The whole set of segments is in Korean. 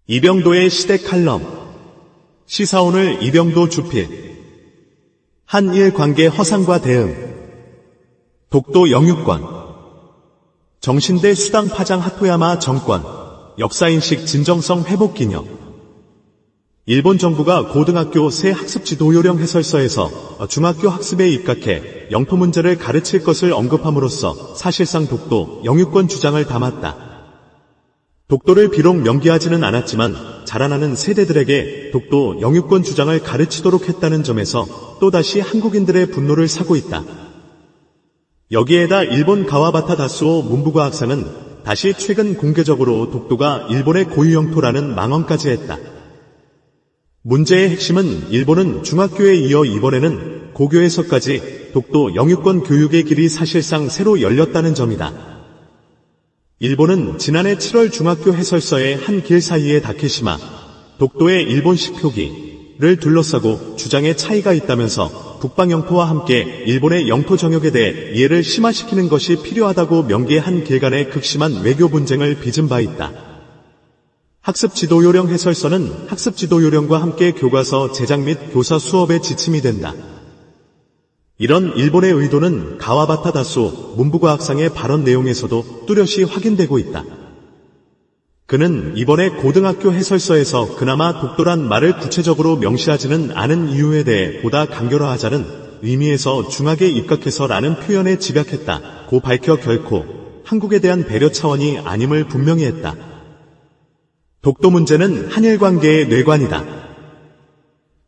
이병도의 시대 칼럼. 시사오늘 이병도 주필. 한일 관계 허상과 대응. 독도 영유권. 정신대 수당 파장 하토야마 정권. 역사인식 진정성 회복 기념. 일본 정부가 고등학교 새 학습지도 요령 해설서에서 중학교 학습에 입각해 영토 문제를 가르칠 것을 언급함으로써 사실상 독도 영유권 주장을 담았다. 독도를 비록 명기하지는 않았지만 자라나는 세대들에게 독도 영유권 주장을 가르치도록 했다는 점에서 또다시 한국인들의 분노를 사고 있다. 여기에다 일본 가와바타 다스오 문부과 학사는 다시 최근 공개적으로 독도가 일본의 고유 영토라는 망언까지 했다. 문제의 핵심은 일본은 중학교에 이어 이번에는 고교에서까지 독도 영유권 교육의 길이 사실상 새로 열렸다는 점이다. 일본은 지난해 7월 중학교 해설서의 한 길 사이의 다케시마, 독도의 일본식 표기를 둘러싸고 주장의 차이가 있다면서 북방 영토와 함께 일본의 영토 정역에 대해 이해를 심화시키는 것이 필요하다고 명기한 길 간의 극심한 외교 분쟁을 빚은 바 있다. 학습지도 요령 해설서는 학습지도 요령과 함께 교과서 제작 및 교사 수업의 지침이 된다. 이런 일본의 의도는 가와바타 다스오 문부과학상의 발언 내용에서도 뚜렷이 확인되고 있다. 그는 이번에 고등학교 해설서에서 그나마 독도란 말을 구체적으로 명시하지는 않은 이유에 대해 보다 간결화하자는 의미에서 중학에 입각해서라는 표현에 집약했다. 고 밝혀 결코 한국에 대한 배려 차원이 아님을 분명히 했다. 독도 문제는 한일 관계의 뇌관이다.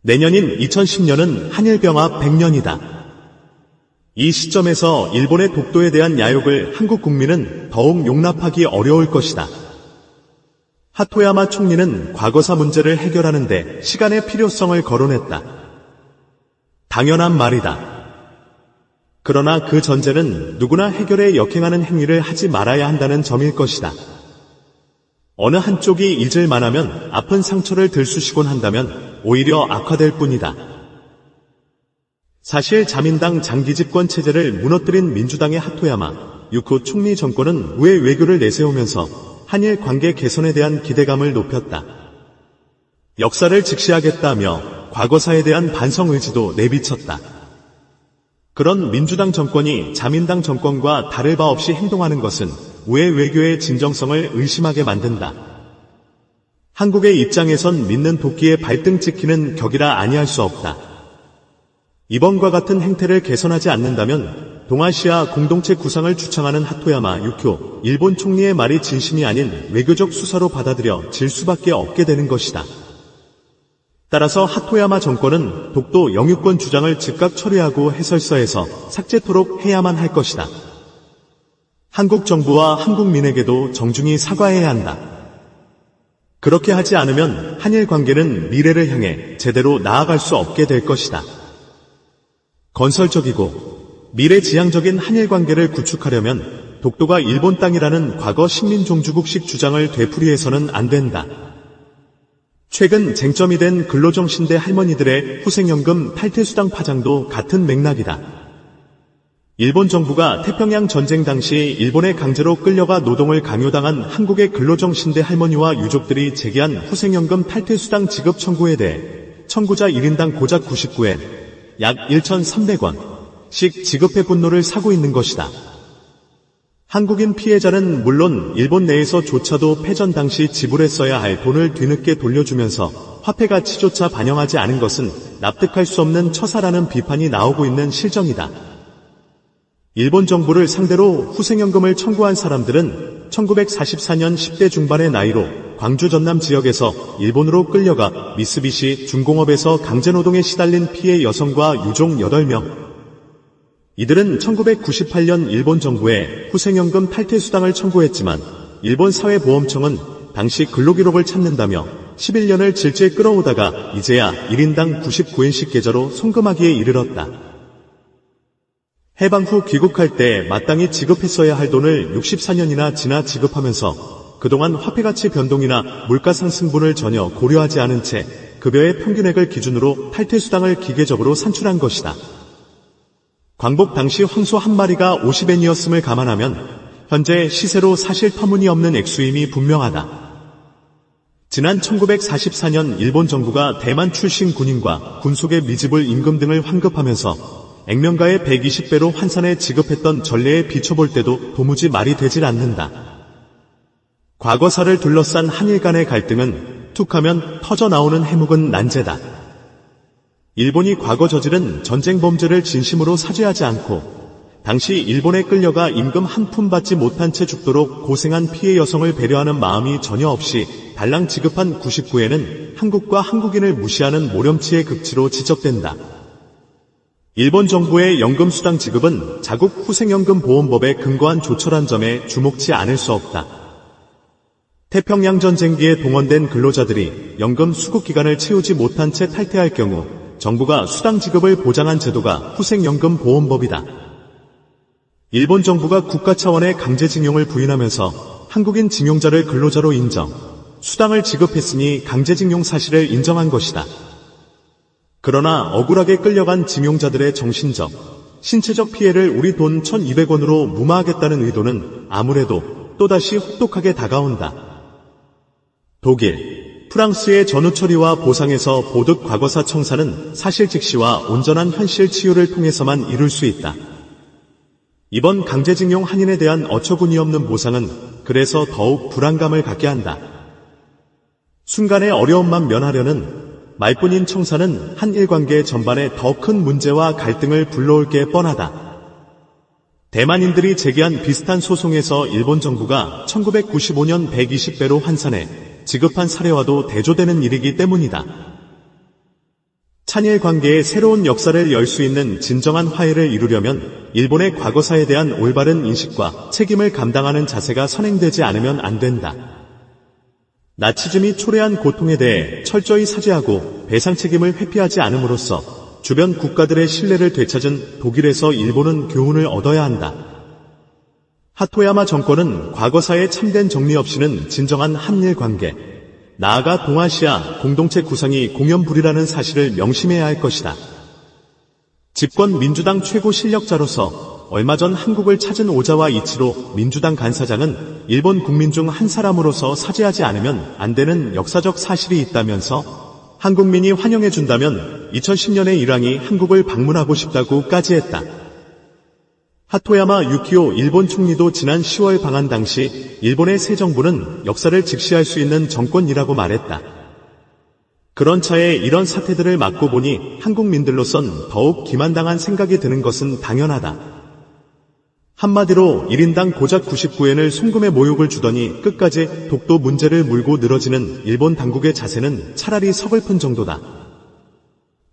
내년인 2010년은 한일 병합 100년이다. 이 시점에서 일본의 독도에 대한 야욕을 한국 국민은 더욱 용납하기 어려울 것이다. 하토야마 총리는 과거사 문제를 해결하는 데 시간의 필요성을 거론했다. 당연한 말이다. 그러나 그 전제는 누구나 해결에 역행하는 행위를 하지 말아야 한다는 점일 것이다. 어느 한쪽이 잊을 만하면 아픈 상처를 들쑤시곤 한다면 오히려 악화될 뿐이다. 사실 자민당 장기집권 체제를 무너뜨린 민주당의 하토야마 유코 총리 정권은 우회 외교를 내세우면서 한일 관계 개선에 대한 기대감을 높였다. 역사를 직시하겠다며 과거사에 대한 반성 의지도 내비쳤다. 그런 민주당 정권이 자민당 정권과 다를 바 없이 행동하는 것은 우회 외교의 진정성을 의심하게 만든다. 한국의 입장에선 믿는 도끼에 발등 찍히는 격이라 아니할 수 없다. 이번과 같은 행태를 개선하지 않는다면 동아시아 공동체 구상을 주창하는 하토야마 유쿄 일본 총리의 말이 진심이 아닌 외교적 수사로 받아들여질 수밖에 없게 되는 것이다. 따라서 하토야마 정권은 독도 영유권 주장을 즉각 처리하고 해설서에서 삭제토록 해야만 할 것이다. 한국 정부와 한국민에게도 정중히 사과해야 한다. 그렇게 하지 않으면 한일 관계는 미래를 향해 제대로 나아갈 수 없게 될 것이다. 건설적이고 미래지향적인 한일 관계를 구축하려면 독도가 일본 땅이라는 과거 식민종주국식 주장을 되풀이해서는 안 된다. 최근 쟁점이 된 근로정신대 할머니들의 후생연금 탈퇴수당 파장도 같은 맥락이다. 일본 정부가 태평양 전쟁 당시 일본에 강제로 끌려가 노동을 강요당한 한국의 근로정신대 할머니와 유족들이 제기한 후생연금 탈퇴수당 지급 청구에 대해 청구자 1인당 고작 99엔, 약 1,300원씩 지급해 분노를 사고 있는 것이다. 한국인 피해자는 물론 일본 내에서조차도 패전 당시 지불했어야 할 돈을 뒤늦게 돌려주면서 화폐 가치조차 반영하지 않은 것은 납득할 수 없는 처사라는 비판이 나오고 있는 실정이다. 일본 정부를 상대로 후생연금을 청구한 사람들은 1944년 10대 중반의 나이로 광주 전남 지역에서 일본으로 끌려가 미쓰비시 중공업에서 강제노동에 시달린 피해 여성과 유족 8명. 이들은 1998년 일본 정부에 후생연금 탈퇴수당을 청구했지만 일본 사회보험청은 당시 근로기록을 찾는다며 11년을 질질 끌어오다가 이제야 1인당 99엔씩 계좌로 송금하기에 이르렀다. 해방 후 귀국할 때 마땅히 지급했어야 할 돈을 64년이나 지나 지급하면서 그동안 화폐가치 변동이나 물가상승분을 전혀 고려하지 않은 채 급여의 평균액을 기준으로 탈퇴수당을 기계적으로 산출한 것이다. 광복 당시 황소 한 마리가 50엔이었음을 감안하면 현재 시세로 사실 터무니없는 액수임이 분명하다. 지난 1944년 일본 정부가 대만 출신 군인과 군속의 미지불 임금 등을 환급하면서 액면가의 120배로 환산해 지급했던 전례에 비춰볼 때도 도무지 말이 되질 않는다. 과거사를 둘러싼 한일 간의 갈등은 툭하면 터져나오는 해묵은 난제다. 일본이 과거 저지른 전쟁 범죄를 진심으로 사죄하지 않고 당시 일본에 끌려가 임금 한 푼 받지 못한 채 죽도록 고생한 피해 여성을 배려하는 마음이 전혀 없이 달랑 지급한 99에는 한국과 한국인을 무시하는 모렴치의 극치로 지적된다. 일본 정부의 연금수당 지급은 자국 후생연금 보험법에 근거한 조처란 점에 주목치 않을 수 없다. 태평양 전쟁기에 동원된 근로자들이 연금 수급 기간을 채우지 못한 채 탈퇴할 경우 정부가 수당 지급을 보장한 제도가 후생연금 보험법이다. 일본 정부가 국가 차원의 강제징용을 부인하면서 한국인 징용자를 근로자로 인정, 수당을 지급했으니 강제징용 사실을 인정한 것이다. 그러나 억울하게 끌려간 징용자들의 정신적, 신체적 피해를 우리 돈 1,200원으로 무마하겠다는 의도는 아무래도 또다시 혹독하게 다가온다. 독일, 프랑스의 전후 처리와 보상에서 보듯 과거사 청산은 사실 직시와 온전한 현실 치유를 통해서만 이룰 수 있다. 이번 강제징용 한인에 대한 어처구니 없는 보상은 그래서 더욱 불안감을 갖게 한다. 순간의 어려움만 면하려는 말뿐인 청산은 한일 관계 전반에 더 큰 문제와 갈등을 불러올 게 뻔하다. 대만인들이 제기한 비슷한 소송에서 일본 정부가 1995년 120배로 환산해 지급한 사례와도 대조되는 일이기 때문이다. 한일 관계의 새로운 역사를 열 수 있는 진정한 화해를 이루려면 일본의 과거사에 대한 올바른 인식과 책임을 감당하는 자세가 선행되지 않으면 안 된다. 나치즘이 초래한 고통에 대해 철저히 사죄하고 배상 책임을 회피하지 않음으로써 주변 국가들의 신뢰를 되찾은 독일에서 일본은 교훈을 얻어야 한다. 하토야마 정권은 과거사의 참된 정리 없이는 진정한 한일 관계, 나아가 동아시아 공동체 구상이 공연불이라는 사실을 명심해야 할 것이다. 집권 민주당 최고 실력자로서 얼마 전 한국을 찾은 오자와 이치로 민주당 간사장은 일본 국민 중 한 사람으로서 사죄하지 않으면 안 되는 역사적 사실이 있다면서 한국민이 환영해준다면 2010년에 일왕이 한국을 방문하고 싶다고까지 했다. 하토야마 유키오 일본 총리도 지난 10월 방한 당시 일본의 새 정부는 역사를 직시할 수 있는 정권이라고 말했다. 그런 차에 이런 사태들을 막고 보니 한국민들로선 더욱 기만당한 생각이 드는 것은 당연하다. 한마디로 1인당 고작 99엔을 송금의 모욕을 주더니 끝까지 독도 문제를 물고 늘어지는 일본 당국의 자세는 차라리 서글픈 정도다.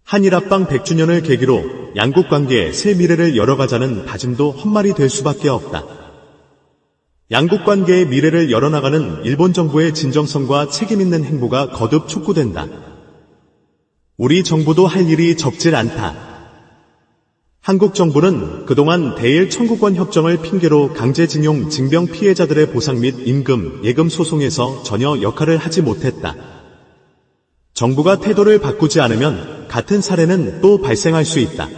한일 합방 100주년을 계기로 양국 관계의 새 미래를 열어가자는 다짐도 헛말이 될 수밖에 없다. 양국 관계의 미래를 열어나가는 일본 정부의 진정성과 책임있는 행보가 거듭 촉구된다. 우리 정부도 할 일이 적질 않다. 한국 정부는 그동안 대일 청구권 협정을 핑계로 강제징용 징병 피해자들의 보상 및 임금, 예금 소송에서 전혀 역할을 하지 못했다. 정부가 태도를 바꾸지 않으면 같은 사례는 또 발생할 수 있다.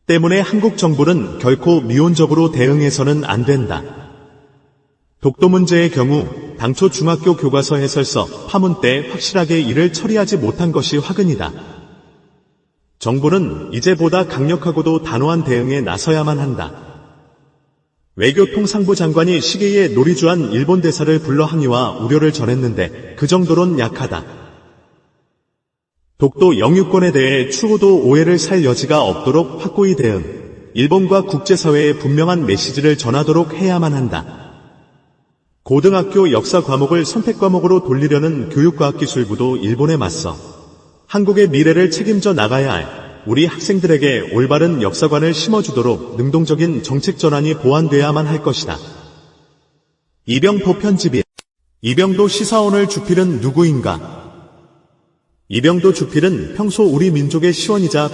때문에 한국 정부는 결코 미온적으로 대응해서는 안 된다. 독도 문제의 경우 당초 중학교 교과서 해설서 파문 때 확실하게 이를 처리하지 못한 것이 화근이다. 정부는 이제보다 강력하고도 단호한 대응에 나서야만 한다. 외교통상부 장관이 시계에 놀이주한 일본 대사를 불러 항의와 우려를 전했는데 그 정도론 약하다. 독도 영유권에 대해 추호도 오해를 살 여지가 없도록 확고히 대응, 일본과 국제사회에 분명한 메시지를 전하도록 해야만 한다. 고등학교 역사 과목을 선택 과목으로 돌리려는 교육과학기술부도 일본에 맞서 한국의 미래를 책임져 나가야 할 우리 학생들에게 올바른 역사관을 심어주도록 능동적인 정책 전환이 보완돼야만 할 것이다. 이병포 편집인 이병도 시사원을 주필은 누구인가? 이병도 주필은 평소 우리 민족의 시원이자